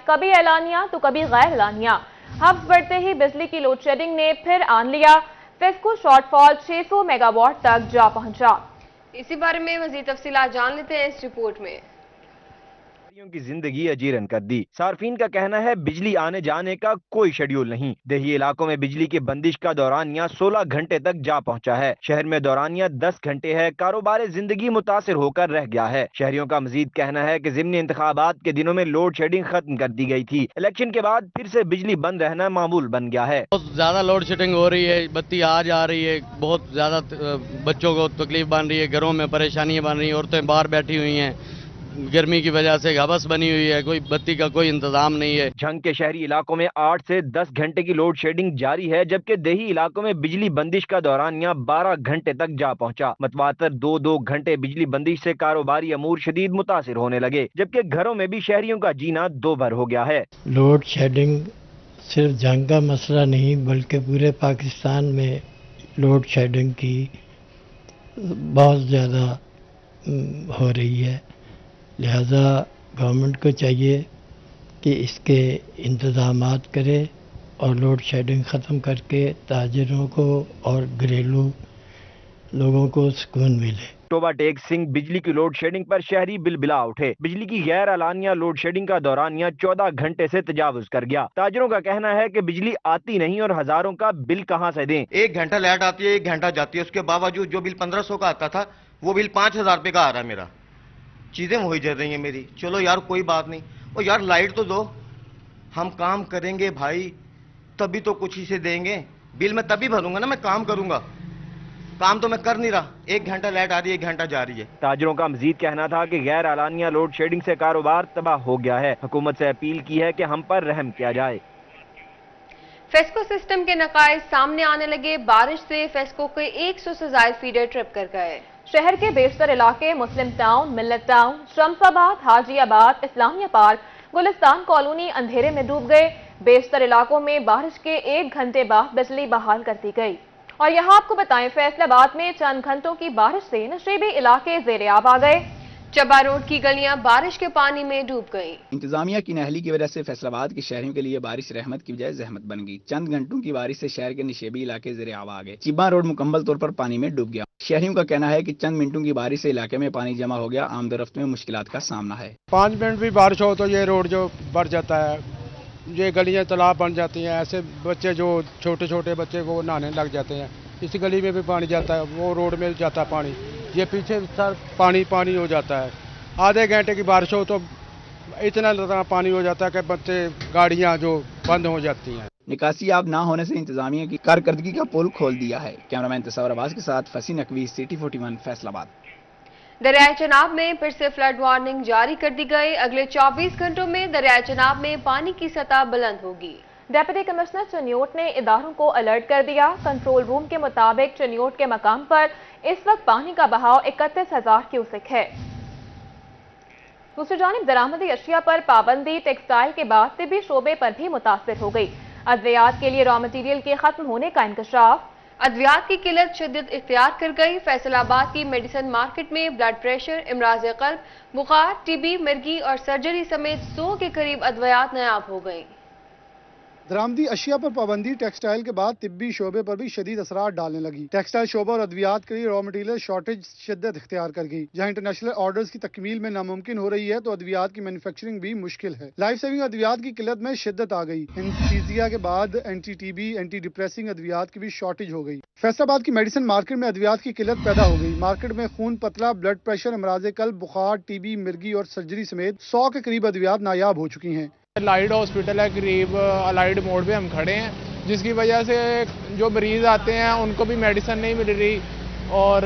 کبھی اعلانیہ تو کبھی غیر اعلانیہ۔ ہفت بڑھتے ہی بجلی کی لوڈ شیڈنگ نے پھر آن لیا، FESCO short fall 600 mega what تک جا پہنچا۔ اسی بارے میں مزید تفصیلات جان لیتے ہیں اس رپورٹ میں۔ کی زندگی اجیرن کر دی۔ صارفین کا کہنا ہے بجلی آنے جانے کا کوئی شیڈیول نہیں۔ دیہی علاقوں میں بجلی کی بندش کا دورانیہ 16 گھنٹے تک جا پہنچا ہے۔ شہر میں دورانیہ 10 گھنٹے ہے۔ کاروبار زندگی متاثر ہو کر رہ گیا ہے۔ شہریوں کا مزید کہنا ہے کہ ضمنی انتخابات کے دنوں میں لوڈ شیڈنگ ختم کر دی گئی تھی، الیکشن کے بعد پھر سے بجلی بند رہنا معمول بن گیا ہے۔ بہت زیادہ لوڈ شیڈنگ ہو رہی ہے، بتی آ جا رہی ہے، بہت زیادہ بچوں کو تکلیف بن رہی ہے، گھروں میں پریشانیاں بن رہی ہیں، عورتیں باہر بیٹھی ہوئی ہیں، گرمی کی وجہ سے گھبس بنی ہوئی ہے، کوئی بتی کا کوئی انتظام نہیں ہے۔ جھنگ کے شہری علاقوں میں 8 سے 10 گھنٹے کی لوڈ شیڈنگ جاری ہے، جبکہ دیہی علاقوں میں بجلی بندش کا دورانیہ 12 گھنٹے تک جا پہنچا۔ متواتر 2 گھنٹے بجلی بندش سے کاروباری امور شدید متاثر ہونے لگے، جبکہ گھروں میں بھی شہریوں کا جینا دوبھر ہو گیا ہے۔ لوڈ شیڈنگ صرف جنگ کا مسئلہ نہیں بلکہ پورے پاکستان میں لوڈ شیڈنگ کی بہت زیادہ ہو رہی ہے، لہذا گورنمنٹ کو چاہیے کہ اس کے انتظامات کرے اور لوڈ شیڈنگ ختم کر کے تاجروں کو اور گھریلو لوگوں کو سکون ملے۔ ٹوبہ ٹیک سنگھ بجلی کی لوڈ شیڈنگ پر شہری بلبلا اٹھے۔ بجلی کی غیر اعلانیہ لوڈ شیڈنگ کا دورانیہ 14 گھنٹے سے تجاوز کر گیا۔ تاجروں کا کہنا ہے کہ بجلی آتی نہیں اور ہزاروں کا بل کہاں سے دیں۔ 1 گھنٹہ لائٹ آتی ہے، 1 گھنٹہ جاتی ہے، اس کے باوجود جو بل 1500 کا آتا تھا وہ بل 5000 روپے کا آ رہا ہے میرا۔ چیزیں وہی جل رہی ہیں میری۔ چلو یار کوئی بات نہیں، اور یار لائٹ تو دو، ہم کام کریں گے بھائی تبھی تو کچھ ہی سے دیں گے۔ بل میں تبھی بھروں گا نا، میں کام کروں گا، کام تو میں کر نہیں رہا۔ 1 گھنٹہ لائٹ آ رہی ہے، 1 گھنٹہ جا رہی ہے۔ تاجروں کا مزید کہنا تھا کہ غیر اعلانیہ لوڈ شیڈنگ سے کاروبار تباہ ہو گیا ہے۔ حکومت سے اپیل کی ہے کہ ہم پر رحم کیا جائے۔ فیسکو سسٹم کے نقائص سامنے آنے لگے، بارش سے فیسکو کے 100 سے زائد فیڈر ٹرپ کر گئے۔ شہر کے بیشتر علاقے مسلم ٹاؤن، ملت ٹاؤن، شمس آباد، حاجی آباد، اسلامیہ پارک، گلستان کالونی اندھیرے میں ڈوب گئے۔ بیشتر علاقوں میں بارش کے 1 گھنٹے بعد بجلی بحال کر دی گئی۔ اور یہاں آپ کو بتائیں فیصل آباد میں چند گھنٹوں کی بارش سے نشیبی علاقے زیر آب آ گئے۔ چبا روڈ کی گلیاں بارش کے پانی میں ڈوب گئیں۔ انتظامیہ کی نااہلی کی وجہ سے فیصل آباد کے شہریوں کے لیے بارش رحمت کی بجائے زحمت بن گئی۔ چند گھنٹوں کی بارش سے شہر کے نشیبی علاقے زیر آب آ گئے۔ چبا روڈ مکمل طور پر پانی میں ڈوب گیا۔ شہریوں کا کہنا ہے کہ چند منٹوں کی بارش سے علاقے میں پانی جمع ہو گیا، آمد و رفت میں مشکلات کا سامنا ہے۔ 5 منٹ بھی بارش ہو تو یہ روڈ جو بڑھ جاتا ہے، یہ گلیاں تالاب بن جاتی ہیں، ایسے بچے جو چھوٹے چھوٹے بچے وہ نہانے لگ جاتے ہیں، اس گلی میں بھی پانی جاتا ہے، وہ روڈ میں جاتا ہے پانی، یہ پیچھے سر پانی ہو جاتا ہے۔ آدھے گھنٹے کی بارش ہو تو اتنا زیادہ پانی ہو جاتا ہے کہ بچے گاڑیاں جو بند ہو جاتی ہیں۔ نکاسی آب نہ ہونے سے انتظامیہ کی کارکردگی کا پول کھول دیا ہے۔ کیمرامین تصور عباس کے ساتھ فصیح نقوی، سٹی 41 فیصل آباد۔ دریائے چناب میں پھر سے فلڈ وارننگ جاری کر دی گئی۔ اگلے 24 گھنٹوں میں دریائے چناب میں پانی کی سطح بلند ہوگی۔ ڈپٹی کمشنر چنیوٹ نے اداروں کو الرٹ کر دیا۔ کنٹرول روم کے مطابق چنیوٹ کے مقام پر اس وقت پانی کا بہاؤ 31,000 کیوسک ہے۔ دوسری جانب درآمدی اشیاء پر پابندی ٹیکسٹائل کے بعد طبی شعبے پر بھی متاثر ہو گئی۔ ادویات کے لیے را مٹیریل کے ختم ہونے کا انکشاف۔ ادویات کی قلت شدت اختیار کر گئی۔ فیصل آباد کی میڈیسن مارکیٹ میں بلڈ پریشر، امراض قلب، بخار، ٹی بی، مرگی اور سرجری سمیت 100 کے قریب ادویات نایاب ہو گئیں۔ درآمدی اشیاء پر پابندی ٹیکسٹائل کے بعد طبی شعبے پر بھی شدید اثرات ڈالنے لگی۔ ٹیکسٹائل شعبہ اور ادویات کے لیے را مٹیریل شارٹیج شدت اختیار کر گئی۔ جہاں انٹرنیشنل آرڈرز کی تکمیل میں ناممکن ہو رہی ہے تو ادویات کی مینوفیکچرنگ بھی مشکل ہے۔ لائف سیونگ ادویات کی قلت میں شدت آ گئی۔ انستھیزیا کے بعد anti T B, anti depressing ادویات کی بھی شارٹیج ہو گئی۔ فیصل آباد کی میڈیسن مارکیٹ میں ادویات کی قلت پیدا ہو گئی۔ مارکیٹ میں خون پتلا، بلڈ پریشر، امراض قلب، بخار، ٹی بی، مرگی اور سرجری سمیت 100 کے قریب ادویات نایاب ہو چکی ہیں۔ الائڈ ہاسپٹل ہے قریب الائڈ موڑ پہ ہم کھڑے ہیں، جس کی وجہ سے جو مریض آتے ہیں ان کو بھی میڈیسن نہیں مل رہی، اور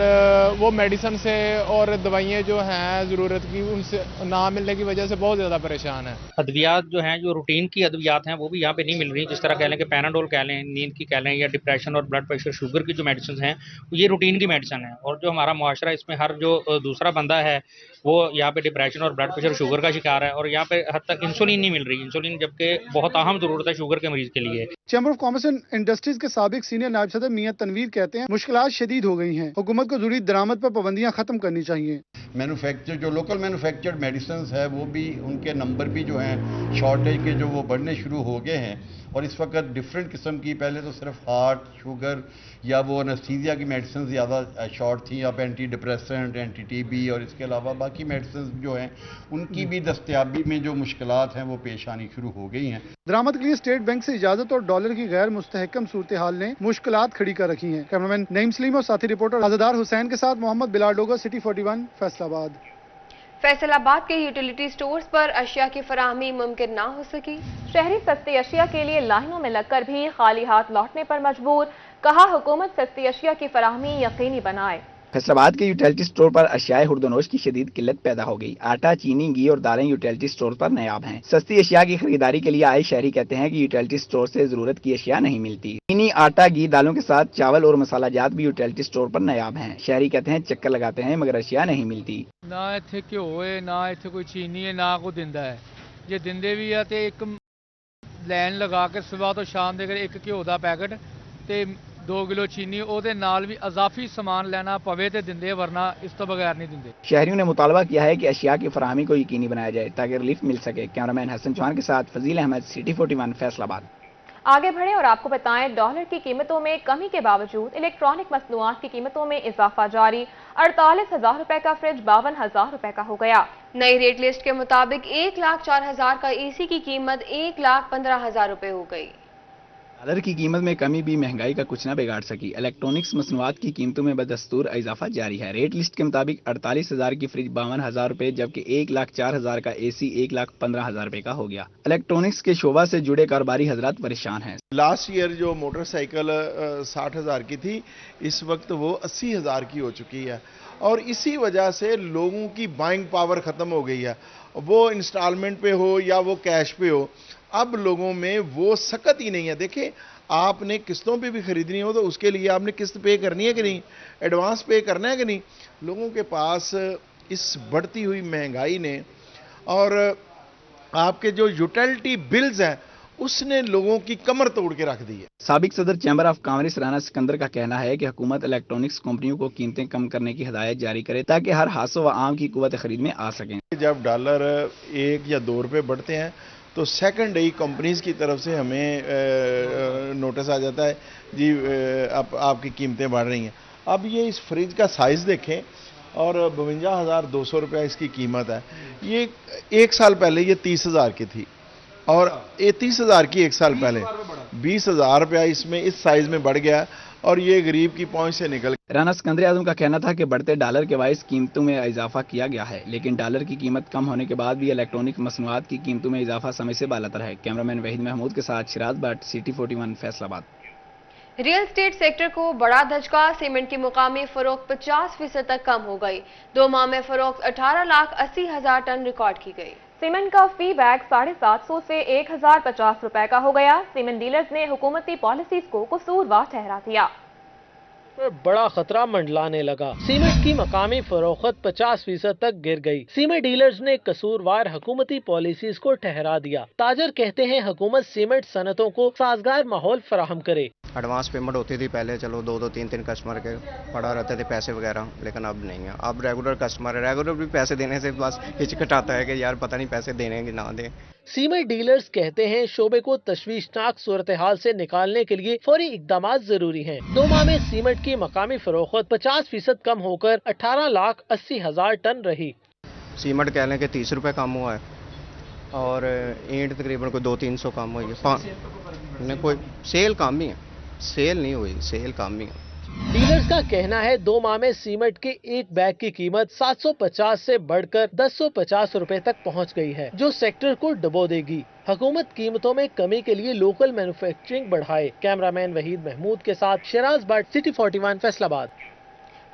وہ میڈیسن سے اور دوائیاں جو ہیں ضرورت کی ان سے نہ ملنے کی وجہ سے بہت زیادہ پریشان ہیں۔ ادویات جو ہیں جو روٹین کی ادویات ہیں وہ بھی یہاں پہ نہیں مل رہی، جس طرح کہہ لیں کہ پیناڈول کہہ لیں، نیند کی کہہ لیں، یا ڈپریشن اور بلڈ پریشر شوگر کی جو میڈیسن ہیں یہ روٹین کی میڈیسن ہیں، اور جو ہمارا معاشرہ اس میں ہر جو دوسرا بندہ ہے वो यहाँ पे डिप्रेशन और ब्लड प्रेशर शुगर का शिकार है, और यहाँ पे हद तक इंसुलिन नहीं मिल रही, इंसुलिन जबकि बहुत अहम जरूरत है शुगर के मरीज के लिए। Chamber of commerce and industries के साबिक सीनियर नायब सदर मियां तनवीर कहते हैं मुश्किलात शदीद हो गई हैं, हुकूमत को जरूरी दरामद पर पाबंदियां खत्म करनी चाहिए। मैन्युफैक्चर जो लोकल मैन्युफैक्चर्ड मेडिसिन है वो भी उनके नंबर भी जो हैं शॉर्टेज के जो वो बढ़ने शुरू हो गए हैं, और इस वक्त डिफरेंट किस्म की, पहले तो सिर्फ हार्ट शुगर या वो एनेस्थीसिया की मेडिसिन ज़्यादा शॉर्ट थी, अब एंटी डिप्रेसेंट, एंटी टीबी और इसके अलावा बाकी मेडिसिन जो हैं उनकी भी दस्तयाबी में जो मुश्किलात हैं वो पेश आनी शुरू हो गई हैं। दरामद के लिए स्टेट बैंक से इजाजत और डॉलर की गैर मुस्तहकम सूरत हाल ने मुश्किलात खड़ी कर रखी हैं। कैमरामैन नईम सलीम और साथी रिपोर्टर आज़ादार हुसैन के साथ मोहम्मद बिलाल डोगर, सिटी 41, फैसलाबाद। फैसलाबाद के यूटिलिटी स्टोर्स पर अशिया की फराहमी मुमकिन ना हो सकी। शहरी सस्ती अशिया के लिए लाइनों में लगकर भी खाली हाथ लौटने पर मजबूर, कहा हुकूमत सस्ती अशिया की फराहमी यकीनी बनाए। फैसलाबाद के यूटिलिटी स्टोर पर अशियाए खुर्दनोश की शदीद किल्लत पैदा हो गई। आटा, चीनी, घी और दालें यूटिलिटी स्टोर पर नायाब हैं। सस्ती अशिया की खरीदारी के लिए आए शहरी कहते हैं कि यूटिलिटी स्टोर से जरूरत की अशिया नहीं मिलती। चीनी, आटा, घी, दालों के साथ चावल और मसाला जात भी यूटिलिटी स्टोर पर नायाब हैं। शहरी कहते हैं चक्कर लगाते हैं मगर अशिया नहीं मिलती। ना इत्थे घ्यो है, ना इत्थे कोई चीनी है, ना कोई दिंदा है। जे दिंदे भी है ते एक लाइन लगा के सुबह तो शाम तक एक घ्यो दा पैकेट ते 2 किलो चीनी ਉਹਦੇ ਨਾਲ भी अजाफी सामान लेना पवे ते दिंदे, वरना इस तो बगैर नहीं दिंदे। शहरियों ने मुतालबा किया है कि अशिया की फराहमी को यकीनी बनाया जाए ताकि रिलीफ मिल सके। कैमरामैन हसन चौहान के साथ फजील अहमद, सिटी 41, फैसलाबाद। आगे बढ़े और आपको बताएं, डॉलर की कीमतों में कमी के बावजूद इलेक्ट्रॉनिक मसनूआत की कीमतों में इजाफा जारी। 48,000 रुपए का फ्रिज 52,000 रुपए का हो गया। नई रेट लिस्ट के मुताबिक 1,04,000 का एसी की कीमत 1,15,000 रुपए हो गई। डॉलर की कीमत में कमी भी महंगाई का कुछ न बिगाड़ सकी। इलेक्ट्रॉनिक्स मसनूआत की कीमतों में बदस्तूर इजाफा जारी है। रेट लिस्ट के मुताबिक 48,000 की फ्रिज 52,000 रुपए, जबकि 1,04,000 का एसी 1,15,000 रुपए का हो गया। इलेक्ट्रॉनिक्स के शोबा से जुड़े कारोबारी हजरात परेशान हैं। लास्ट ईयर जो मोटरसाइकिल 60,000 की थी, इस वक्त वो 80,000 की हो चुकी है, और इसी वजह से लोगों की बाइंग पावर ख़त्म हो गई है। वो इंस्टॉलमेंट पे हो या वो कैश पे हो, अब लोगों में वो सकत ही नहीं है। देखिए, आपने किस्तों पे भी खरीदनी हो तो उसके लिए आपने किस्त पे करनी है कि नहीं, एडवांस पे करना है कि नहीं। लोगों के पास इस बढ़ती हुई महंगाई ने और आपके जो यूटिलिटी बिल्स हैं उसने लोगों की कमर तोड़ के रख दी है। साबिक सदर chamber of commerce Rana Sikandar का कहना है कि हुकूमत इलेक्ट्रॉनिक्स कंपनियों को कीमतें कम करने की हिदायत जारी करे ताकि हर हासो व आम की कुव्वत खरीद में आ सकें। जब डॉलर 1 या 2 रुपये बढ़ते हैं तो सेकेंडरी कंपनीज की तरफ से हमें नोटिस आ जाता है जी आपकी कीमतें बढ़ रही हैं। अब ये इस फ्रिज का साइज़ देखें और 52,200 रुपया इसकी कीमत है। ये 1 साल पहले ये 30,000 की थी, और ये 30,000 की 1 साल पहले 20,000 रुपया इसमें इस साइज़ में बढ़ गया, और ये गरीब की पहुंच से निकल गया। राना सिकंदर आजम का कहना था कि बढ़ते डॉलर के बायस कीमतों में इजाफा किया गया है, लेकिन डॉलर की कीमत कम होने के बाद भी इलेक्ट्रॉनिक मसनूआत की कीमतों में इजाफा समय से बालातर है। कैमरामैन वहीद महमूद के साथ Siraj Bhatt, city 41, Faisalabad. Real estate sector को बड़ा धचका, सीमेंट की मुकामी फरोख्त 50% तक कम हो गई। 2 माह में फरोख्त 18,80,000 टन रिकॉर्ड की गई। सीमेंट का फी बैग 750 से 1,050 रुपए का हो गया। सीमेंट डीलर्स ने हुकूमती पॉलिसीज को कसूरवार ठहरा दिया। बड़ा खतरा मंडलाने लगा। सीमेंट की मकामी फरोख्त 50% तक गिर गई। सीमेंट डीलर्स ने कसूरवार हुकूमती पॉलिसीज को ठहरा दिया। ताजर कहते हैं हुकूमत सीमेंट सनतों को साजगार माहौल फराहम करे। एडवांस पेमेंट होती थी पहले, चलो 2-2, 3-3 कस्टमर के पड़ा रहते थे पैसे वगैरह, लेकिन अब नहीं है। अब रेगुलर कस्टमर है, रेगुलर भी पैसे देने से बस हिचकिचाता है कि यार पता नहीं पैसे देने कि ना दें। सीमेंट डीलर्स कहते हैं शोबे को तशवीशनाक सूरत हाल से निकालने के लिए फौरी इकदाम जरूरी हैं। 2 माह में सीमेंट की मकामी फरोख्त 50% कम होकर 18,80,000 टन रही। सीमेंट कह लें कि 30 रुपये कम हुआ है, और ईंट तकरीबन कोई 200-300 कम हुई है। कोई सेल कम ही है, सेल नहीं हुई, सेल कम ही है। डीलर्स का कहना है 2 माह में सीमेंट के एक बैग की कीमत 750 से बढ़कर 1050 रुपए तक पहुंच गई है, जो सेक्टर को डुबो देगी। हुकूमत कीमतों में कमी के लिए लोकल मैन्युफैक्चरिंग बढ़ाए। कैमरामैन वहीद महमूद के साथ शिराज भट्ट, सिटी 41, फैसलाबाद।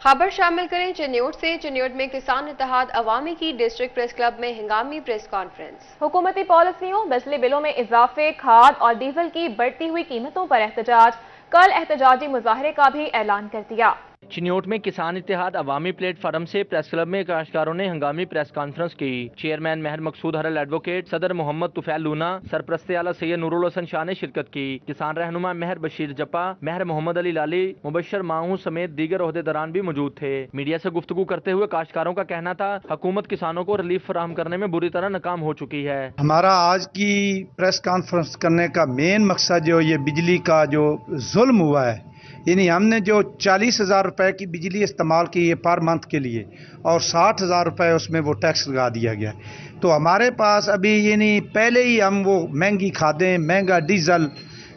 खबर शामिल करें चिन्योट से। चिन्योट में किसान इत्तेहाद अवामी की डिस्ट्रिक्ट प्रेस क्लब में हंगामी प्रेस कॉन्फ्रेंस। हुकूमती पॉलिसियों, बिजली बिलों में इजाफे, खाद और डीजल की बढ़ती हुई कीमतों पर एहतजाज। कल एहतजाजी मुजाहरे का भी ऐलान कर दिया। चिन्योट में किसान इत्तेहाद अवामी प्लेटफार्म से प्रेस क्लब में काश्तकारों ने हंगामी प्रेस कॉन्फ्रेंस की। चेयरमैन महर मकसूद हरल एडवोकेट, सदर मोहम्मद तुफैल लूना, सरप्रस्ते आला सैयद नूरुल हसन शाह ने शिरकत की। किसान रहनुमा महर बशीर जप्पा, महर मोहम्मद अली लाली, मुबशर माहू समेत दीगर ओहदेदारान भी मौजूद थे। मीडिया से गुफ्तगू करते हुए काश्तकारों का कहना था, हुकूमत किसानों को रिलीफ फराहम करने में बुरी तरह नाकाम हो चुकी है। हमारा आज की प्रेस कॉन्फ्रेंस करने का मेन मकसद जो ये बिजली का जो जुल्म हुआ है, यानी हमने जो 40,000 रुपए की बिजली इस्तेमाल की है पर मंथ के लिए और 60,000 रुपए उसमें वो टैक्स लगा दिया गया। तो हमारे पास अभी यानी पहले ही हम वो महंगी खादें, महंगा डीजल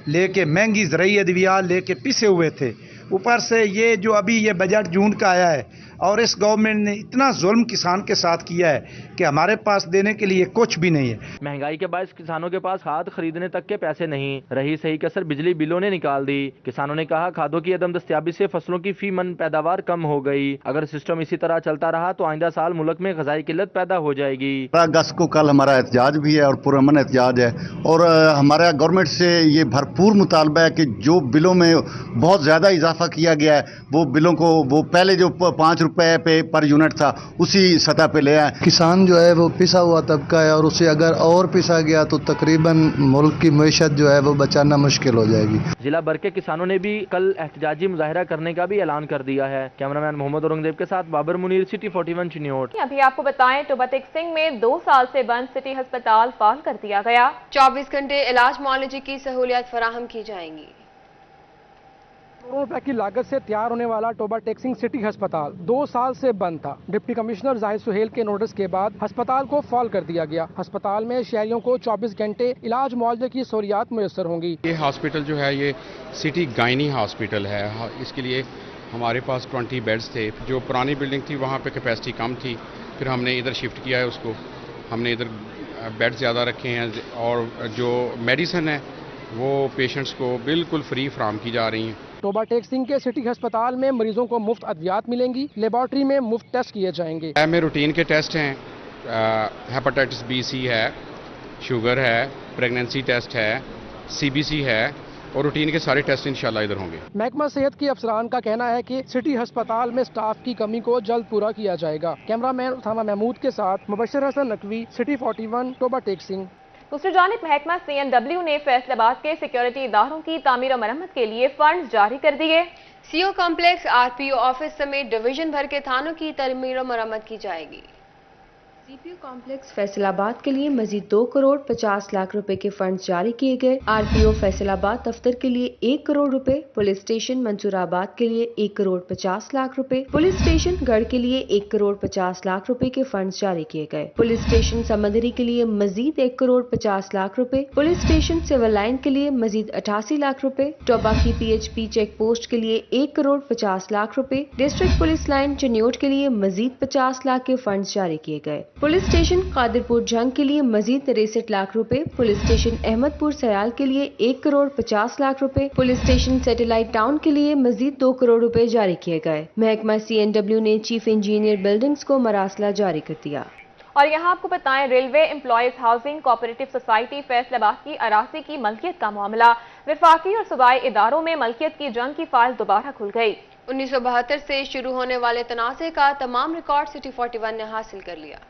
लेके, महंगी ज़रूरी अद्वियात लेके पिसे हुए थे। ऊपर से ये जो अभी ये बजट जून का आया है और इस गवर्नमेंट ने इतना जुल्म किसान के साथ किया है कि हमारे पास देने के लिए कुछ भी नहीं है। महंगाई के बायस किसानों के पास खाद खरीदने तक के पैसे नहीं रही, सही कसर बिजली बिलों ने निकाल दी। किसानों ने कहा, खादों की अदम दस्तयाबी से फसलों की फी मन पैदावार कम हो गई। अगर सिस्टम इसी तरह चलता रहा तो आइंदा साल मुल्क में ग़िज़ाई किल्लत पैदा हो जाएगी। अगस्त को कल हमारा एहतजाज भी है और पुरअमन एहतजाज है और हमारा गवर्नमेंट से ये भरपूर मुतालबा है कि जो बिलों में बहुत ज़्यादा इजाफा किया गया है वो बिलों को वो पहले जो 5 रुपए पे पर यूनिट था उसी सतह पे ले आए। किसान जो है वो पिसा हुआ तबका है और उसे अगर और पिसा गया तो तकरीबन मुल्क की मईशत जो है वो बचाना मुश्किल हो जाएगी। जिला भर के किसानों ने भी कल एहतजाजी मुजाहिरा करने का भी ऐलान कर दिया है। कैमरामैन मोहम्मद औरंगजेब के साथ बाबर मुनीर, सिटी 41 चिन्योट। अभी आपको बताएं, टोबा टेक सिंह में 2 साल से बंद सिटी अस्पताल फाल कर दिया गया। 24 घंटे इलाज मुआलजे की सहूलियत फराहम की जाएंगी। करोड़ों रुपए की लागत से तैयार होने वाला टोबा टेक सिंह सिटी अस्पताल 2 साल से बंद था। डिप्टी कमिश्नर जाहिद सुहेल के नोटिस के बाद अस्पताल को फॉल कर दिया गया। अस्पताल में शहरियों को 24 घंटे इलाज मुआवजे की सहूलियात मुयस्सर होंगी। ये हॉस्पिटल जो है ये सिटी गायनी हॉस्पिटल है। इसके लिए हमारे पास 20 बेड्स थे। जो पुरानी बिल्डिंग थी वहाँ पे कैपेसिटी कम थी, फिर हमने इधर शिफ्ट किया है उसको। हमने इधर बेड ज़्यादा रखे हैं और जो मेडिसिन है वो पेशेंट्स को बिल्कुल फ्री फराहम की जा रही हैं। टोबा टेक सिंह के सिटी अस्पताल में मरीजों को मुफ्त अद्वियात मिलेंगी। लेबॉर्ट्री में मुफ्त टेस्ट किए जाएंगे। में रूटीन के टेस्ट हैं, हेपेटाइटिस बी सी है, शुगर है, प्रेगनेंसी टेस्ट है, CBC है और रूटीन के सारे टेस्ट इंशाल्लाह इधर होंगे। महकमा सेहत के अफसरान का कहना है कि सिटी अस्पताल में स्टाफ की कमी को जल्द पूरा किया जाएगा। कैमरामैन उसामा महमूद के साथ मुबशर हसन नकवी, सिटी 41, टोबा टेक सिंह। दूसरी जानिब महकमा CNW ने फैसलाबाद के सिक्योरिटी इदारों की तामीर और मरम्मत के लिए फंड जारी कर दिए। CO कॉम्प्लेक्स, RPO ऑफिस समेत डिवीजन भर के थानों की तामीर और मरम्मत की जाएगी। CPO कॉम्प्लेक्स फैसलाबाद के लिए मजीद 2 करोड़ 50 लाख रुपए के फंड जारी किए गए। RPO फैसलाबाद दफ्तर के लिए 1 करोड़ रुपए, पुलिस स्टेशन मंसूराबाद के लिए 1 करोड़ 50 लाख रुपए, पुलिस स्टेशन गढ़ के लिए 1 करोड़ 50 लाख रुपए के फंड जारी किए गए। पुलिस स्टेशन समंदरी के लिए मजीद 1 करोड़ 50 लाख रुपए, पुलिस स्टेशन सिविल लाइन के लिए मजीद 88 लाख रुपए, टोबा की PHP चेक पोस्ट के लिए 1 करोड़ 50 लाख रुपए, डिस्ट्रिक्ट पुलिस लाइन चिन्योट के लिए मजीद 50 लाख के फंड जारी किए गए। पुलिस स्टेशन कादिरपुर जंग के लिए मजीद 63 लाख रुपए, पुलिस स्टेशन अहमदपुर सयाल के लिए 1 करोड़ 50 लाख रुपए, पुलिस स्टेशन सैटेलाइट टाउन के लिए मजीद 2 करोड़ रुपए जारी किए गए। महकमा CNW ने चीफ इंजीनियर बिल्डिंग्स को मरासला जारी कर दिया। और यहाँ आपको बताएं, railway employees housing cooperative society Faisalabad की अरासी की मलकियत का मामला। वफाकी और सूबाई इदारों में मलकियत की जंग की फाइल दोबारा खुल गई। 1972 से शुरू होने वाले तनाज़े का तमाम रिकॉर्ड सिटी 41 ने हासिल कर लिया।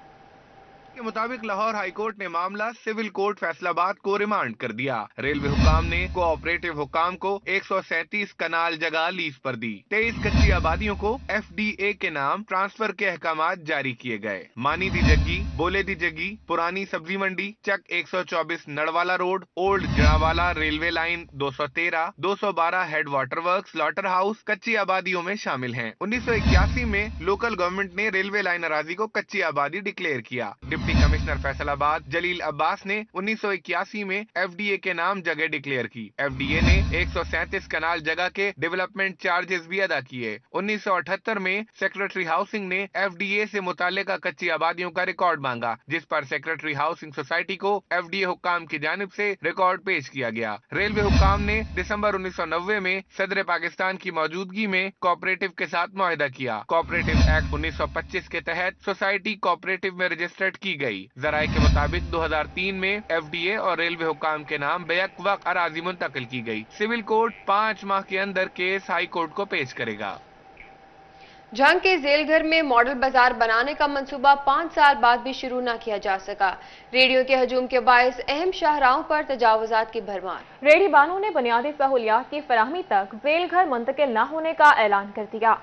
के मुताबिक लाहौर हाई कोर्ट ने मामला सिविल कोर्ट फैसलाबाद को रिमांड कर दिया। रेलवे हुकाम ने कोऑपरेटिव हुकाम को 137 कनाल जगह लीज पर दी। 23 कच्ची आबादियों को FDA के नाम ट्रांसफर के अहकामात जारी किए गए। मानी दी जग्गी, बोले दी जग्गी, पुरानी सब्जी मंडी, Chak 124 Narwala road, old Jaranwala railway line 213, 212 head water work, slaughter house कच्ची आबादियों में शामिल हैं। 1981 में लोकल गवर्नमेंट ने रेलवे लाइन अराजी को कच्ची आबादी डिक्लेयर किया। डिप्टी कमिश्नर फैसलाबाद जलील अब्बास ने 1981 में FDA के नाम जगह डिक्लेयर की। FDA ने 137 कनाल जगह के डेवलपमेंट चार्जेस भी अदा किए। 1978 में सेक्रेटरी हाउसिंग ने FDA से मुताल्लिका कच्ची आबादियों का रिकॉर्ड मांगा, जिस पर सेक्रेटरी हाउसिंग सोसाइटी को FDA हुक्काम की जानिब से रिकॉर्ड पेश किया गया। रेलवे हुक्काम ने दिसंबर 1990 में सदर पाकिस्तान की मौजूदगी में कोऑपरेटिव के साथ मुआहदा किया। कोऑपरेटिव एक्ट 1925 के तहत सोसाइटी कोऑपरेटिव में रजिस्टर्ड की गई। जराये के मुताबिक 2003 में FDA और रेलवे हुक्काम के नाम बेक वक्त अराजी मुंतकिल की गई। सिविल कोर्ट 5 माह के अंदर केस हाई कोर्ट को पेश करेगा। जंग के जेल घर में मॉडल बाजार बनाने का मंसूबा 5 साल बाद भी शुरू न किया जा सका। रेडियो के हजूम के बायस अहम शाहराहों पर तजावुजात की भरमार। रेडी बानों ने बुनियादी सहूलियात की फराहमी तक जेल घर मुंतकिल न होने का ऐलान कर दिया।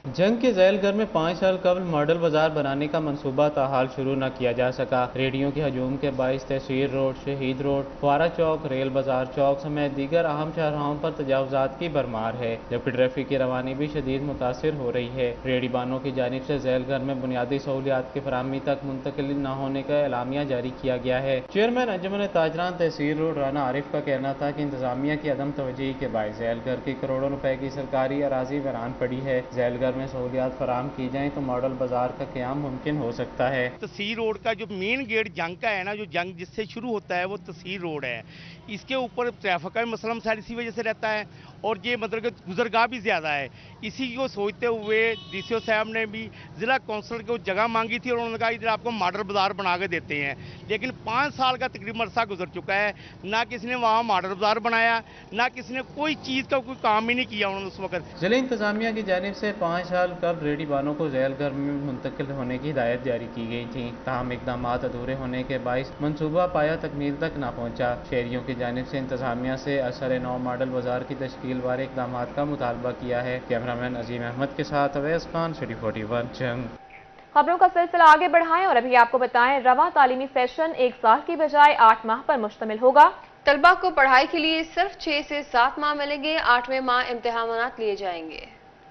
जंग के जेल घर में 5 साल कबल मॉडल बाजार बनाने का मंसूबा ताहाल शुरू न किया जा सका। रेडियो के हजूम के बायस तहसीर रोड, शहीद रोड, फुआरा चौक, रेल बाजार चौक समेत दीगर अहम शाहराहों पर तजावुजात की भरमार है, जबकि ट्रैफिक की रवानी भी शदीद मुतासिर हो रही है। रेडी बानों की जानिब से जेल घर में बुनियादी सहूलियात की फराहमी तक मुंतकिल न होने का एलामिया जारी किया गया है। चेयरमैन अंजुमन ताजरान तहसीर रोड राना आरिफ का कहना था कि इंतजामिया की अदम तवज्जोही के बायस जेल घर की करोड़ों रुपए की सरकारी अराजी वीरान पड़ी है। जेल घर में सहूलियात फराहम की जाएं तो मॉडल बाजार का क़याम मुमकिन हो सकता है। तहसील रोड का जो मेन गेट जंग का है ना, जो जंग जिससे शुरू होता है वो तहसील रोड है, इसके ऊपर ट्रैफिक का मसला शायद इसी वजह से रहता है और ये मतलब कि गुजरगाह भी ज़्यादा है। इसी को सोचते हुए डीसीओ साहब ने भी ज़िला कौंसल को जगह मांगी थी और उन्होंने कहा इधर आपको मॉडल बाजार बना के देते हैं, लेकिन 5 साल का तकरीबन अरसा गुजर चुका है, ना किसी ने वहाँ मॉडल बाजार बनाया, ना किसी ने कोई चीज़ का कोई काम ही नहीं किया उन्होंने उस वक्त। जिला इंतजामिया की जानिब से 5 साल कबल रेडी बानों को जेल घर में मुंतकिल होने की हिदायत जारी की गई थी, ताहम इकदाम अधूरे होने के बायस मनसूबा पाया तकमील तक न पहुँचा। शहरियों की जानिब से इंतजामिया से असर नौ मॉडल बाजार की तश्कील वाले इकदाम का मुतालबा किया है। कैमरामैन अजीम अहमद के साथ अवैस खान, सिटी 41 जंग। खबरों का सिलसिला आगे बढ़ाएं और अभी आपको बताएं, रवा तालीमी सेशन 1 साल की बजाय 8 माह पर मुश्तमिल होगा। तलबा को पढ़ाई के लिए सिर्फ 6 से 7 माह मिलेंगे। 8वें माह इम्तिहानात लिए जाएंगे।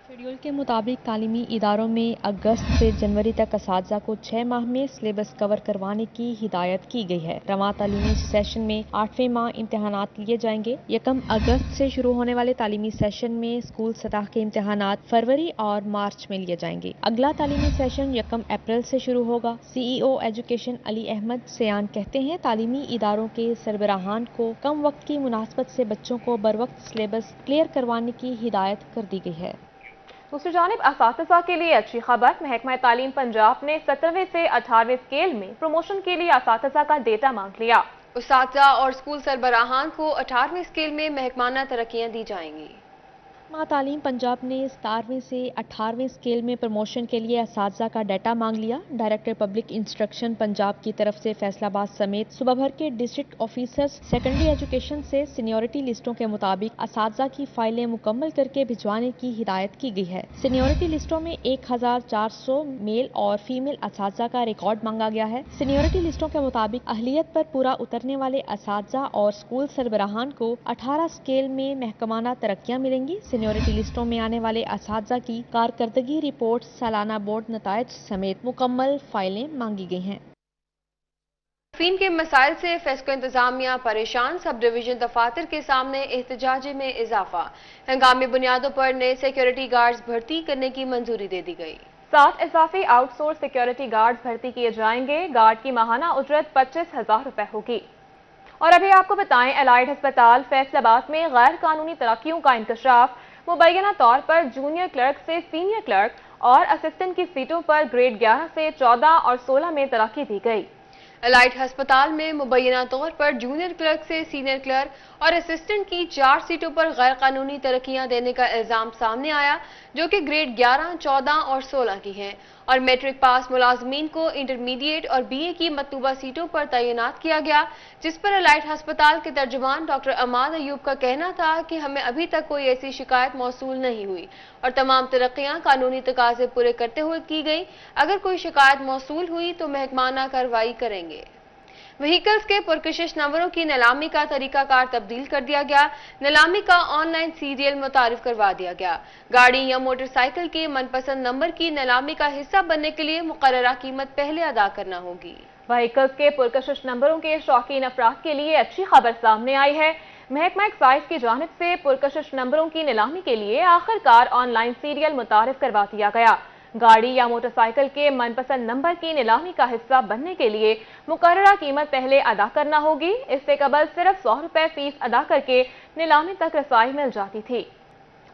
शेड्यूल के मुताबिक तालीमी इदारों में अगस्त से जनवरी तक असातिज़ा को 6 माह में सिलेबस कवर करवाने की हिदायत की गई है। रवा तालीमी सेशन में 8वें माह इम्तिहानात लिए जाएंगे। 1 अगस्त से शुरू होने वाले तालीमी सेशन में स्कूल सतह के इम्तिहानात फरवरी और मार्च में लिए जाएंगे। अगला तालीमी सेशन 1 अप्रैल से शुरू होगा। CEO एजुकेशन अली अहमद सयान कहते हैं, तालीमी इदारों के सरबराहान को कम वक्त की मुनासबत से बच्चों को बर वक्त सिलेबस क्लियर करवाने की हिदायत कर दी गई है। दूसरी जानिब असातिज़ा के लिए अच्छी खबर, महकमा तालीम पंजाब ने 17वें से 18वें स्केल में प्रमोशन के लिए असातिज़ा का डेटा मांग लिया। उस्ताद और स्कूल सरबराहान को 18वें स्केल में महकमाना तरक्कियां दी जाएंगी। महकमा तालीम पंजाब ने 17वें से 18वें स्केल में प्रमोशन के लिए असातिज़ा का डाटा मांग लिया। डायरेक्टर पब्लिक इंस्ट्रक्शन पंजाब की तरफ से फैसलाबाद समेत सूबा भर के डिस्ट्रिक्ट ऑफिसर्स सेकेंडरी एजुकेशन से सीनियरिटी लिस्टों के मुताबिक असातिज़ा की फाइलें मुकम्मल करके भिजवाने की हिदायत की गई है। सीनियरिटी लिस्टों में 1400 मेल और फीमेल असातिज़ा का रिकॉर्ड मांगा गया है। सीनियरिटी लिस्टों के मुताबिक अहलियत पर पूरा उतरने वाले असातिज़ा और स्कूल सरबराहान को 18 स्केल में महकमाना तरक्कियां मिलेंगी। सीनियरिटी लिस्टों में आने वाले असातिज़ा की कारकर्दगी रिपोर्ट, सालाना बोर्ड नतायज समेत मुकम्मल फाइलें मांगी गई हैं। फीन के मसाइल से फेस्को इंतजामिया परेशान, सब डिवीजन दफातर के सामने एहतजाज में इजाफा। हंगामी बुनियादों पर नए सिक्योरिटी गार्ड्स भर्ती करने की मंजूरी दे दी गई। 7 इजाफी आउटसोर्स सिक्योरिटी गार्ड्स भर्ती किए जाएंगे। गार्ड की माहाना उजरत 25,000 रुपए होगी। और अभी आपको बताएं, एलाइड अस्पताल फैसलाबाद में गैर कानूनी तरक्कियों का इंकशाफ, मुबैना तौर पर जूनियर क्लर्क से सीनियर क्लर्क और असिस्टेंट की सीटों पर ग्रेड 11 से 14 और 16 में तरक्की दी गई। एलाइड अस्पताल में मुबैना तौर पर जूनियर क्लर्क से सीनियर क्लर्क और असिस्टेंट की 4 सीटों पर गैर कानूनी तरक्कियां देने का इल्जाम सामने आया, जो कि ग्रेड 11, 14 और 16 की हैं, और मैट्रिक पास मुलाजमीन को इंटरमीडिएट और BA की मतलूबा सीटों पर तैनात किया गया, जिस पर एलाइड अस्पताल के तर्जुमान डॉक्टर अमाद अयूब का कहना था कि हमें अभी तक कोई ऐसी शिकायत मौसूल नहीं हुई और तमाम तरक्कियां कानूनी तकाजे पूरे करते हुए की गई। अगर कोई शिकायत मौसूल हुई तो महकमाना कार्रवाई करेंगे। व्हीकल्स के पुरकशिश नंबरों की नीलामी का तरीकाकार तब्दील कर दिया गया। नीलामी का ऑनलाइन सीरियल मुतारिफ करवा दिया गया। गाड़ी या मोटरसाइकिल के मनपसंद नंबर की नीलामी का हिस्सा बनने के लिए मुकर्ररा कीमत पहले अदा करना होगी। व्हीकल्स के पुरकशिश नंबरों के शौकीन अफराद के लिए अच्छी खबर सामने आई है। महकमा एक्साइज की जानिब से पुरकशिश नंबरों की नीलामी के लिए आखिरकार ऑनलाइन सीरियल मुतारिफ करवा दिया गया। गाड़ी या मोटरसाइकिल के मनपसंद नंबर की नीलामी का हिस्सा बनने के लिए मुकर्ररा कीमत पहले अदा करना होगी। इससे कबल सिर्फ 100 रुपए फीस अदा करके नीलामी तक रसाई मिल जाती थी।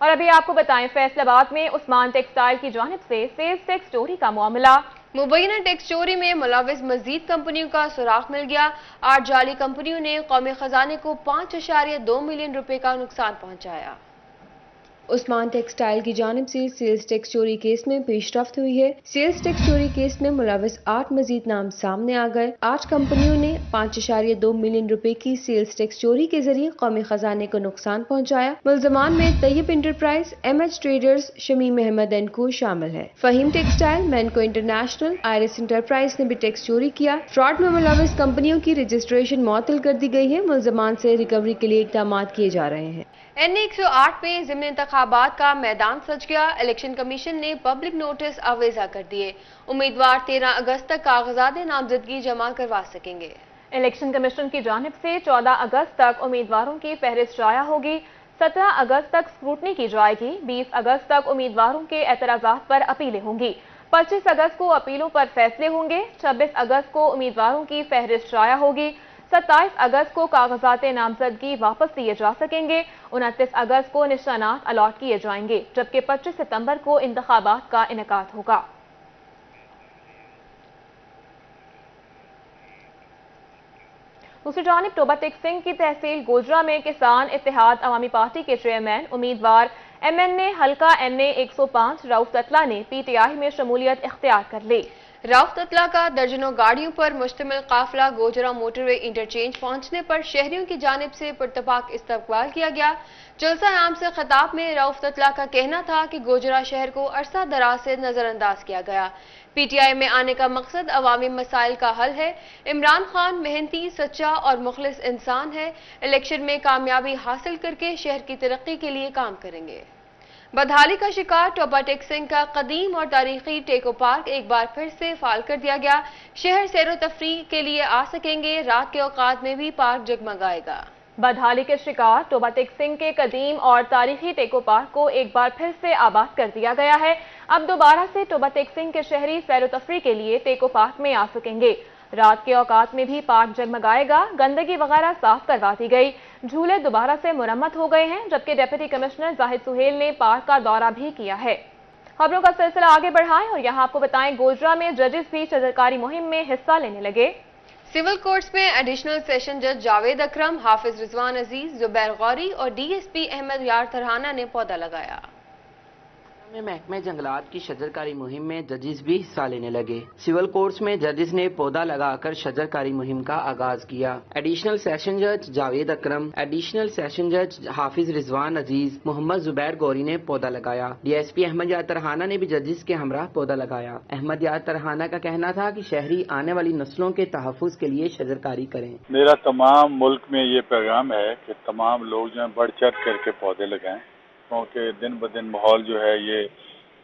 और अभी आपको बताएं, फैसलाबाद में उस्मान टेक्सटाइल की जानिब से सेल्स टैक्स चोरी का मामला। मुबैना टैक्स चोरी में मुलविस मजीद कंपनियों का सुराग मिल गया। 8 जाली कंपनियों ने कौमी खजाने को 5.2 मिलियन रुपए का नुकसान पहुंचाया। عثمان ٹیکسٹائل کی جانب سے سیلز ٹیکس چوری کیس میں پیش رفت ہوئی ہے۔ سیلز ٹیکس چوری کیس میں ملوث 8 مزید نام سامنے آ گئے۔ 8 کمپنیوں نے 5.2 ملین روپے کی سیلز ٹیکس چوری کے ذریعے قومی خزانے کو نقصان پہنچایا۔ ملزمان میں Tayyab enterprise, MH traders, Shamim Ahmed and کو شامل ہے۔ فہیم ٹیکسٹائل، مینکو انٹرنیشنل، آئرس انٹرپرائز نے بھی ٹیکس چوری کیا۔ فراڈ میں ملوث کمپنیوں کی رجسٹریشن معطل کر دی گئی ہے۔ ملزمان سے ریکوری کے لیے اقدامات کیے جا رہے ہیں۔ NA 108 میں ضمن انتخابات کا میدان سج گیا۔ الیکشن کمیشن نے پبلک نوٹس آویزہ کر دیے۔ امیدوار 13 اگست تک کاغذات نامزدگی جمع کروا سکیں گے۔ الیکشن کمیشن کی جانب سے 14 اگست تک امیدواروں کی فہرست شائع ہوگی۔ 17 اگست تک اسکروٹنی کی جائے گی۔ 20 اگست تک امیدواروں کے اعتراضات پر اپیلیں ہوں گی۔ 25 اگست کو اپیلوں پر فیصلے ہوں گے۔ 26 اگست کو امیدواروں کی فہرست شائع ہوگی۔ 27 اگست کو کاغذات نامزدگی واپس لیے جا سکیں گے۔ 29 اگست کو نشانات الاٹ کیے جائیں گے، جبکہ 25 ستمبر کو انتخابات کا انعقاد ہوگا۔ دوسری جانب ٹوبہ ٹیک سنگھ کی تحصیل گوجرا میں کسان اتحاد عوامی پارٹی کے چیئرمین امیدوار MNA حلقہ NA 105 رؤف تتلہ نے PTI میں شمولیت اختیار کر لی۔ رؤف تتلہ کا درجنوں گاڑیوں پر مشتمل قافلہ گوجرا موٹر وے انٹرچینج پہنچنے پر شہریوں کی جانب سے پرتپاک استقبال کیا گیا۔ جلسہ عام سے خطاب میں رؤف تتلہ کا کہنا تھا کہ گوجرا شہر کو عرصہ دراز سے نظر انداز کیا گیا۔ PTI میں آنے کا مقصد عوامی مسائل کا حل ہے۔ عمران خان محنتی، سچا اور مخلص انسان ہے۔ الیکشن میں کامیابی حاصل کر کے شہر کی ترقی کے لیے کام کریں گے۔ بدحالی کا شکار ٹوبہ ٹیک سنگھ کا قدیم اور تاریخی ٹیکو پارک ایک بار پھر سے فعال کر دیا گیا۔ شہر سیر و تفریح کے لیے آ سکیں گے۔ رات کے اوقات میں بھی پارک جگمگائے گا۔ بدحالی کے شکار ٹوبہ ٹیک سنگھ کے قدیم اور تاریخی ٹیکو پارک کو ایک بار پھر سے آباد کر دیا گیا ہے۔ اب دوبارہ سے ٹوبہ ٹیک سنگھ کے شہری سیر و تفریح کے لیے ٹیکو پارک میں آ سکیں گے۔ رات کے اوقات میں بھی پارک جگمگائے گا۔ گندگی وغیرہ صاف کروا دی گئی۔ جھولے دوبارہ سے مرمت ہو گئے ہیں، جبکہ ڈپٹی کمشنر زاہد سہیل نے پارک کا دورہ بھی کیا ہے۔ خبروں کا سلسلہ آگے بڑھائیں اور یہاں آپ کو بتائیں گوجرا میں ججز بھی شجرکاری مہم میں حصہ لینے لگے۔ سول کورٹس میں ایڈیشنل سیشن جج جاوید اکرم، حافظ رضوان عزیز، زبیر غوری اور DSP احمد یار ترہانہ نے پودا لگایا۔ میں محکمہ جنگلات کی شجرکاری مہم میں ججز بھی حصہ لینے لگے۔ سول کورٹس میں ججز نے پودا لگا کر شجرکاری مہم کا آغاز کیا۔ ایڈیشنل سیشن جج جاوید اکرم، ایڈیشنل سیشن جج حافظ رضوان عزیز، محمد زبیر غوری نے پودا لگایا۔ DSP احمد یار ترہانہ نے بھی ججز کے ہمراہ پودا لگایا۔ احمد یار ترہانہ کا کہنا تھا کہ شہری آنے والی نسلوں کے تحفظ کے لیے شجرکاری کریں۔ میرا تمام ملک میں یہ پیغام ہے کہ تمام لوگ جو ہیں بڑھ چڑھ کر کے پودے لگائیں، کیونکہ دن بدن ماحول جو ہے یہ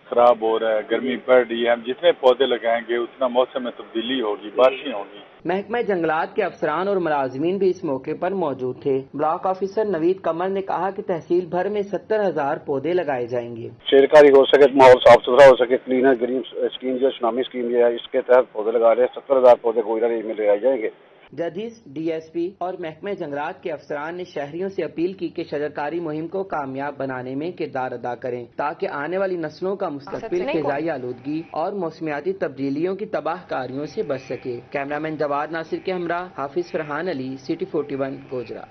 خراب ہو رہا ہے، گرمی بڑھ رہی ہے۔ ہم جتنے پودے لگائیں گے اتنا موسم میں تبدیلی ہوگی، بارشیں ہوں گی۔ محکمہ جنگلات کے افسران اور ملازمین بھی اس موقع پر موجود تھے۔ بلاک آفیسر نوید قمر نے کہا کہ تحصیل بھر میں 70,000 پودے لگائے جائیں گے۔ شیرکاری ہو سکے، ماحول صاف ستھرا ہو سکے، کلینر گرین اسکیم جو سونامی اسکیم جو ہے اس کے تحت پودے لگا رہے ہیں۔ 70,000 پودے گوجرا ریج میں لگائے جائیں گے۔ ججز، DSP اور محکمہ جنگلات کے افسران نے شہریوں سے اپیل کی کہ شجرکاری مہم کو کامیاب بنانے میں کردار ادا کریں تاکہ آنے والی نسلوں کا مستقبل فضائی آلودگی اور موسمیاتی تبدیلیوں کی تباہ کاریوں سے بچ سکے۔ کیمرامین جواد ناصر کے ہمراہ حافظ فرحان علی، City 41 گوجرا۔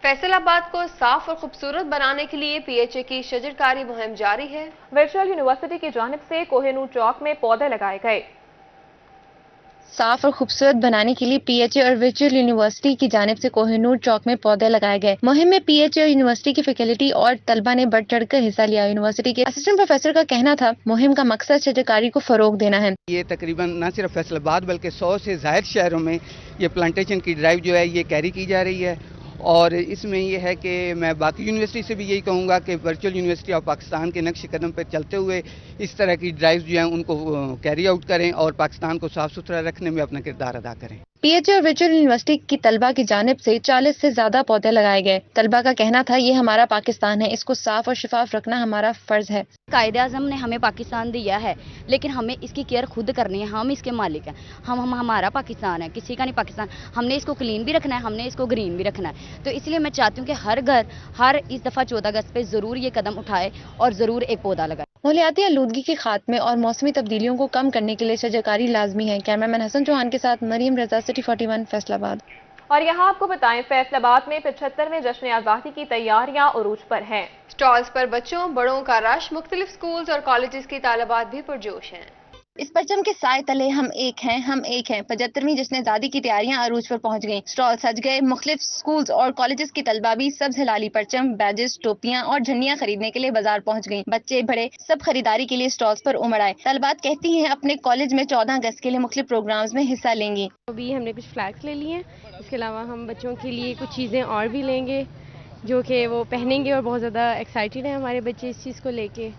فیصل آباد کو صاف اور خوبصورت بنانے کے لیے PHA کی شجرکاری مہم جاری ہے۔ ورچوئل یونیورسٹی کی جانب سے کوہ نور چوک میں پودے لگائے گئے۔ صاف اور خوبصورت بنانے کے لیے PHA اور ورچوئل یونیورسٹی کی جانب سے کوہ نور چوک میں پودے لگائے گئے۔ مہم میں PHA اور یونیورسٹی کی فیکلٹی اور طلبہ نے بڑھ چڑھ کر حصہ لیا۔ یونیورسٹی کے اسسٹنٹ پروفیسر کا کہنا تھا مہم کا مقصد شجرکاری کو فروغ دینا ہے۔ یہ تقریباً نہ صرف فیصل آباد بلکہ 100 سے زائد شہروں میں یہ پلانٹیشن کی ڈرائیو جو ہے یہ کیری کی جا رہی ہے، اور اس میں یہ ہے کہ میں باقی یونیورسٹی سے بھی یہی کہوں گا کہ ورچوئل یونیورسٹی آف پاکستان کے نقش قدم پر چلتے ہوئے اس طرح کی ڈرائیوز جو ہیں ان کو کیری آؤٹ کریں اور پاکستان کو صاف ستھرا رکھنے میں اپنا کردار ادا کریں۔ PHA اور ورچوئل یونیورسٹی کی طلبہ کی جانب سے 40 سے زیادہ پودے لگائے گئے۔ طلبہ کا کہنا تھا یہ ہمارا پاکستان ہے، اس کو صاف اور شفاف رکھنا ہمارا فرض ہے۔ قائد اعظم نے ہمیں پاکستان دیا ہے، لیکن ہمیں اس کی کیئر خود کرنی ہے، ہم اس کے مالک ہیں۔ ہمارا پاکستان ہے، کسی کا نہیں پاکستان۔ ہم نے اس کو کلین بھی رکھنا ہے، ہم نے اس کو گرین بھی رکھنا ہے۔ تو اس لیے میں چاہتی ہوں کہ ہر گھر اس دفعہ 14 اگست پہ ضرور یہ قدم اٹھائے اور ضرور ایک پودا لگائے۔ ماحولیاتی آلودگی کے خاتمے اور موسمی تبدیلیوں کو کم کرنے کے لیے شجرکاری لازمی ہے۔ کیمرامین حسن چوہان کے ساتھ مریم رضا، City 41 فیصل آباد۔ اور یہاں آپ کو بتائیں فیصل آباد میں 75ویں جشن آزادی کی تیاریاں عروج پر ہیں۔ سٹالز پر بچوں بڑوں کا رش، مختلف سکولز اور کالجز کی طالبات بھی پرجوش ہیں۔ اس پرچم کے سائے تلے ہم ایک ہیں، ہم ایک ہیں 75ویں جشن آزادی کی تیاریاں عروج پر پہنچ گئیں۔ سٹال سج گئے، مختلف سکولز اور کالجز کی طلبہ بھی سبز ہلالی پرچم، بیجز، ٹوپیاں اور جھنڈیاں خریدنے کے لیے بازار پہنچ گئیں۔ بچے بڑے سب خریداری کے لیے سٹالز پر امڑ آئے۔ طالبات کہتی ہیں اپنے کالج میں 14 اگست کے لیے مختلف پروگرامز میں حصہ لیں گی۔ ابھی ہم نے کچھ فلیگس لے لیے ہیں، اس کے علاوہ ہم بچوں کے لیے کچھ چیزیں اور بھی لیں گے جو کہ وہ پہنیں گے، اور بہت زیادہ ایکسائٹیڈ ہیں ہمارے بچے اس چیز کو لے کے۔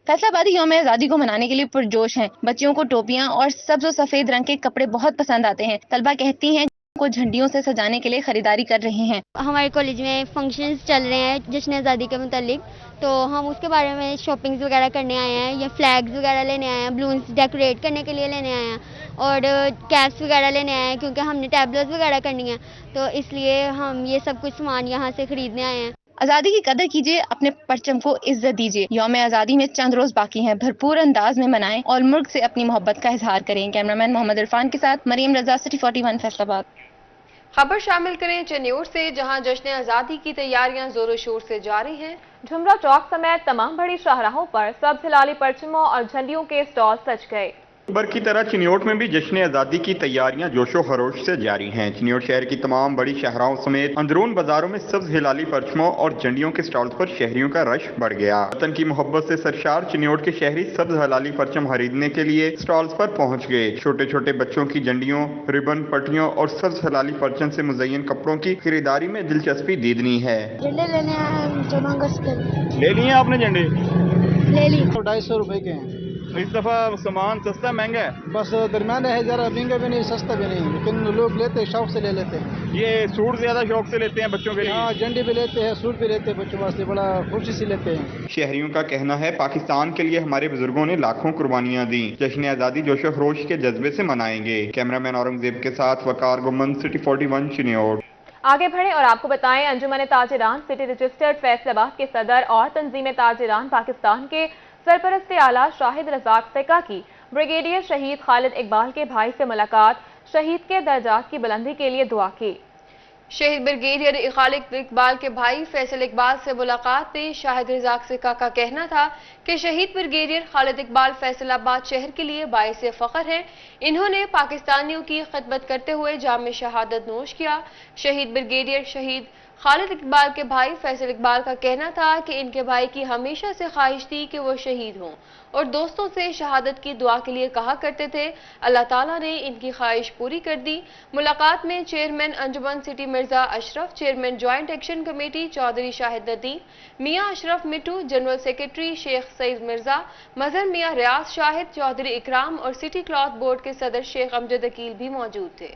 فیصل آبادی یوم آزادی کو منانے کے لیے پرجوش ہیں۔ بچیوں کو ٹوپیاں اور سبز و سفید رنگ کے کپڑے بہت پسند آتے ہیں۔ طلبہ کہتی ہیں کو جھنڈیوں سے سجانے کے لیے خریداری کر رہے ہیں۔ ہمارے کالج میں فنکشنز چل رہے ہیں جشن آزادی کے متعلق، تو ہم اس کے بارے میں شاپنگز وغیرہ کرنے آئے ہیں، یا فلیگز وغیرہ لینے آئے ہیں، بلونز ڈیکوریٹ کرنے کے لیے لینے آئے ہیں، اور کیپس وغیرہ لینے آئے ہیں کیونکہ ہم نے ٹیبلوز وغیرہ کرنی ہیں، تو اس لیے ہم یہ سب کچھ سامان یہاں سے خریدنے آئے ہیں۔ آزادی کی قدر کیجیے، اپنے پرچم کو عزت دیجیے۔ یوم آزادی میں چند روز باقی ہیں، بھرپور انداز میں منائیں اور ملک سے اپنی محبت کا اظہار کریں۔ کیمرامین محمد عرفان کے ساتھ مریم رضا، سٹی 41 فیصل آباد۔ خبر شامل کریں چنیور سے، جہاں جشن آزادی کی تیاریاں زور و شور سے جاری ہیں۔ جھمرا چوک سمیت تمام بڑی شاہراہوں پر سبز ہلالی پرچموں اور جھنڈیوں کے سٹال سج گئے۔ بر کی طرح چنیوٹ میں بھی جشن آزادی کی تیاریاں جوش و خروش سے جاری ہیں۔ چنیوٹ شہر کی تمام بڑی شاہراہوں سمیت اندرون بازاروں میں سبز ہلالی پرچموں اور جھنڈیوں کے سٹالز پر شہریوں کا رش بڑھ گیا۔ وطن کی محبت سے سرشار چنیوٹ کے شہری سبز ہلالی پرچم خریدنے کے لیے سٹالز پر پہنچ گئے۔ چھوٹے چھوٹے بچوں کی جھنڈیوں، ربن، پٹیوں اور سبز ہلالی پرچم سے مزین کپڑوں کی خریداری میں دلچسپی دیدنی ہے۔ جھنڈے لینے آئے ہیں 14 اگست کے۔ لے لیے آپ نے جھنڈے؟ لے لی۔ 250 روپے کے ہیں۔ اس دفعہ سامان سستا مہنگا ہے؟ بس درمیان ہے، ذرا مہنگا بھی نہیں سستا بھی نہیں، لیکن لوگ لیتے شوق سے لے لیتے ہیں۔ یہ سوٹ زیادہ شوق سے لیتے ہیں بچوں کے لیے؟ ہاں، جھنڈی بھی لیتے ہیں، سوٹ بھی لیتے ہیں، بچوں واسطے بڑا خوشی سے لیتے ہیں۔ شہریوں کا کہنا ہے پاکستان کے لیے ہمارے بزرگوں نے لاکھوں قربانیاں دیں، جشن آزادی جوش و خروش کے جذبے سے منائیں گے۔ کیمرامین اورنگزیب کے ساتھ وقار گمن، سٹی 41 چنیوٹ۔ آگے بڑھیں اور آپ کو بتائیں انجمن تاجران سٹی رجسٹرڈ فیصل آباد کے صدر اور تنظیم تاجران پاکستان کے سرپرست اعلیٰ شاہد رزاق سیکا کی بریگیڈیئر شہید خالد اقبال کے بھائی سے ملاقات، شہید کے درجات کی بلندی کے لیے دعا کی۔ شہید بریگیڈیئر خالد اقبال کے بھائی فیصل اقبال سے ملاقات میں شاہد رزاق سیکا کا کہنا تھا کہ شہید بریگیڈیئر خالد اقبال فیصل آباد شہر کے لیے باعث فخر ہیں۔ انہوں نے پاکستانیوں کی خدمت کرتے ہوئے جام شہادت نوش کیا۔ شہید بریگیڈیئر شہید خالد اقبال کے بھائی فیصل اقبال کا کہنا تھا کہ ان کے بھائی کی ہمیشہ سے خواہش تھی کہ وہ شہید ہوں، اور دوستوں سے شہادت کی دعا کے لیے کہا کرتے تھے۔ اللہ تعالیٰ نے ان کی خواہش پوری کر دی۔ ملاقات میں چیئرمین انجمن city Mirza Ashraf, chairman joint action committee Chaudhry Shahid Nadeem, Mian Ashraf مٹو، general secretary شیخ سعید مرزا، مظہر میاں ریاض شاہد، چودھری اکرام اور سٹی کلاتھ بورڈ کے صدر شیخ امجد عقیل بھی موجود تھے۔